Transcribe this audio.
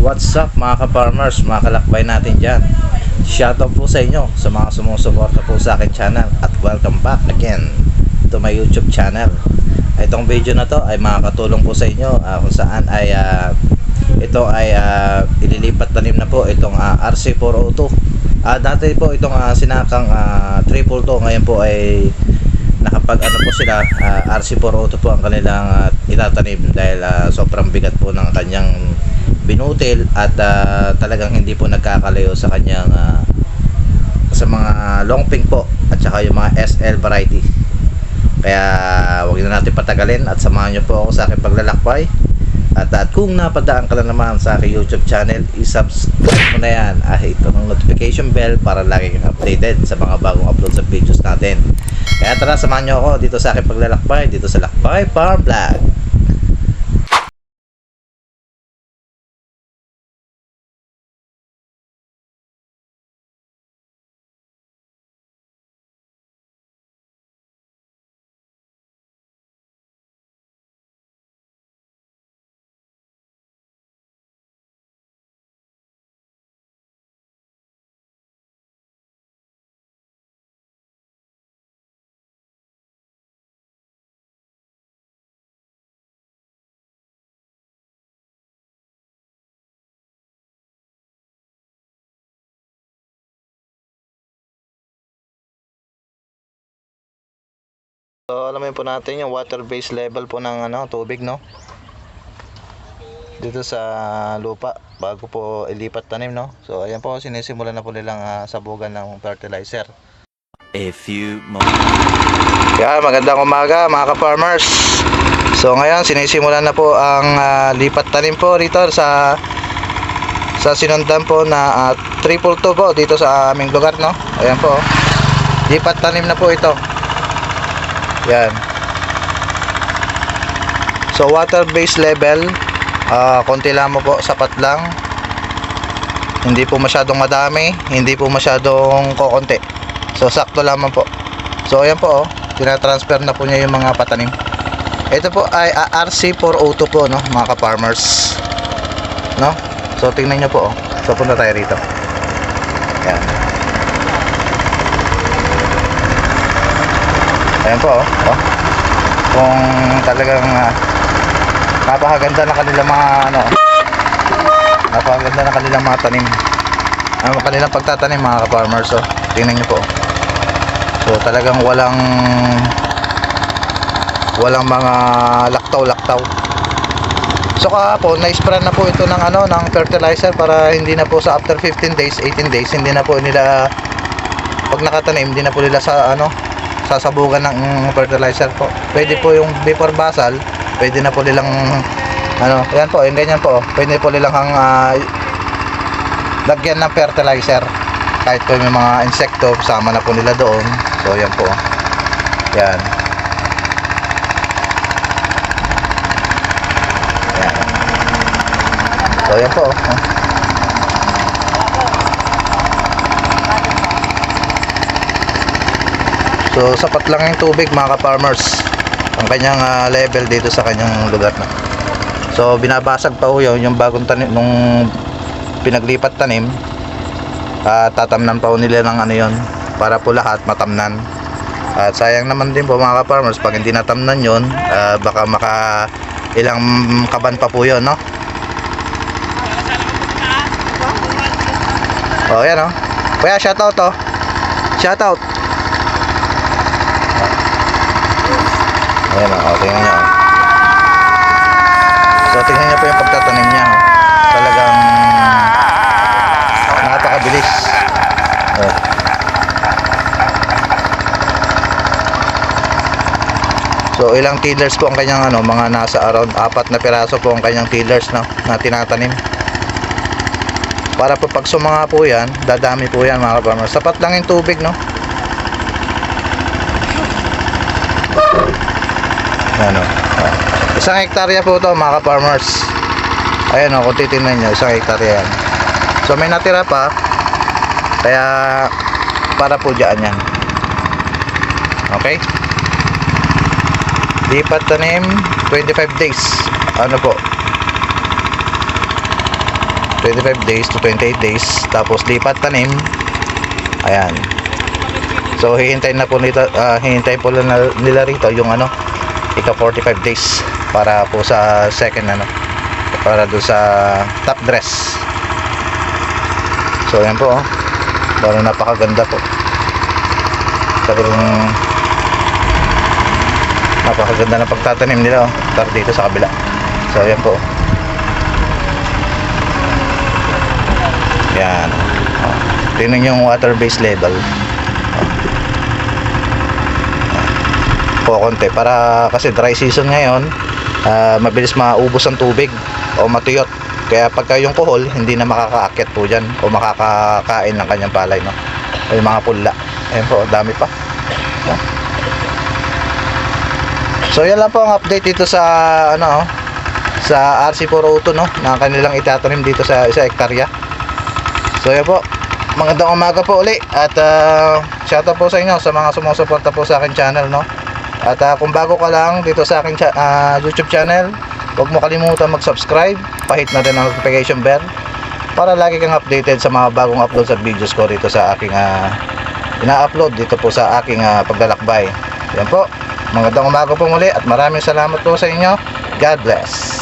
What's up mga ka-farmers, mga kalakbay natin dyan. Shoutout po sa inyo sa mga sumusuporta po sa akin channel. At welcome back again to my YouTube channel. Itong video na to ay makakatulong po sa inyo kung saan ay ito ay ililipat tanim na po itong RC402. Dati po itong sinakang 342, ngayon po ay nakapag po sila, RC402 po ang kanilang itatanim dahil sobrang bigat po ng kanyang binutil at talagang hindi po nagkakalayo sa kanyang sa mga long pink po at saka yung mga SL variety. Kaya huwag na natin patagalin at samahan nyo po ako sa aking paglalakbay. At kung napadaan ka na naman sa aking YouTube channel, i-subscribe mo na yan itong notification bell para lagi kang updated sa mga bagong upload sa videos natin. Kaya tara, samahan nyo ako dito sa aking paglalakbay dito sa Lakbay Farm Vlog. So alamin po natin yung water base level po ng tubig dito sa lupa bago po ilipat tanim So ayan po, sinisimulan na po nilang sabugan ng fertilizer. A few moments. Yeah, magandang umaga mga ka-farmers. So ngayon sinisimulan na po ang lipat tanim po dito sa sinundan po na 342 po dito sa aming lugar Ayan po. Lipat tanim na po ito. Yan. So water base level konti lang po, sapat lang. Hindi po masyadong madami, hindi po masyadong kokonti. So sakto lamang po. So ayan po tinatransfer na po niya yung mga patanim. Ito po ay RC402 po mga ka-farmers. So tingnan niyo po So punta tayo rito. Yan. Ayan po kung talagang napakaganda na kanilang mga napakaganda na kanilang mga tanim, kanilang pagtatanim mga ka-farmers. Tingnan nyo po. So talagang walang mga laktaw. So kahapon na-spray na po ito ng fertilizer para hindi na po sa after 15 days 18 days hindi na po nila, pag nakatanim hindi na po nila sasabugan ng fertilizer po. Pwede po yung before basal, pwede na po nilang yan po, yung ganyan po. Pwede po nilang lagyan ng fertilizer. Kahit po may mga insekto, sama na po nila doon. So yan po. Yan. Yan. So yan po. So sapat lang yung tubig mga ka-farmers ang kanyang level dito sa kanyang lugar So binabasag pa yung bagong tanim nung pinaglipat tanim. Tatamnan pa nila ng yon para po lahat matamnan. At sayang naman din po mga ka-farmers pag hindi natamnan yon, baka ilang kaban pa po yun yan Kuya, shoutout shoutout. Ayan tingnan nyo So tingnan nyo po yung pagtatanim niya Talagang napakabilis. So ilang tillers po ang kanyang mga nasa around 4 na piraso po ang kanyang tillers na tinatanim. Para po pag sumanga po yan, dadami po yan mga ka-farmers. Sapat lang yung tubig Isang hektarya po ito mga ka-farmers. Ayan kung titignan nyo, isang hektarya yan. So may natira pa, kaya para po dyan yan. Okay, lipat tanim 25 days po 25 days to 28 days. Tapos lipat tanim. Ayan. So hihintayin na po nito, hihintayin po nila rito yung ano, ika 45 days para po sa second ano, para do sa top dress. So ayan po, oh. Parang napakaganda po. Talagang napakaganda ng pagtatanim nila, oh. Tara dito sa kabila. So ayan po. Yan. Oh. Tingnan yung water base level. Konti para kasi dry season ngayon, mabilis maubos ang tubig o matuyot, kaya pagka yung kuhol hindi na makakaakyat po dyan o makakakain ng kanyang palay, no? Yung mga pula, ayun po, dami pa. So yan lang po ang update dito sa ano, sa RC402, no, na kanilang itatanim dito sa 1 hektarya. So yan po, magandang umaga po uli at shoutout po sa inyo sa mga sumusuporta po sa akin channel, no. At kung bago ka lang dito sa aking YouTube channel, huwag mo kalimutan mag-subscribe, pahit na rin ang notification bell para lagi kang updated sa mga bagong uploads at videos ko dito sa aking ina-upload dito po sa aking paglalakbay. Yan po, magandang umaga po muli at maraming salamat po sa inyo. God bless.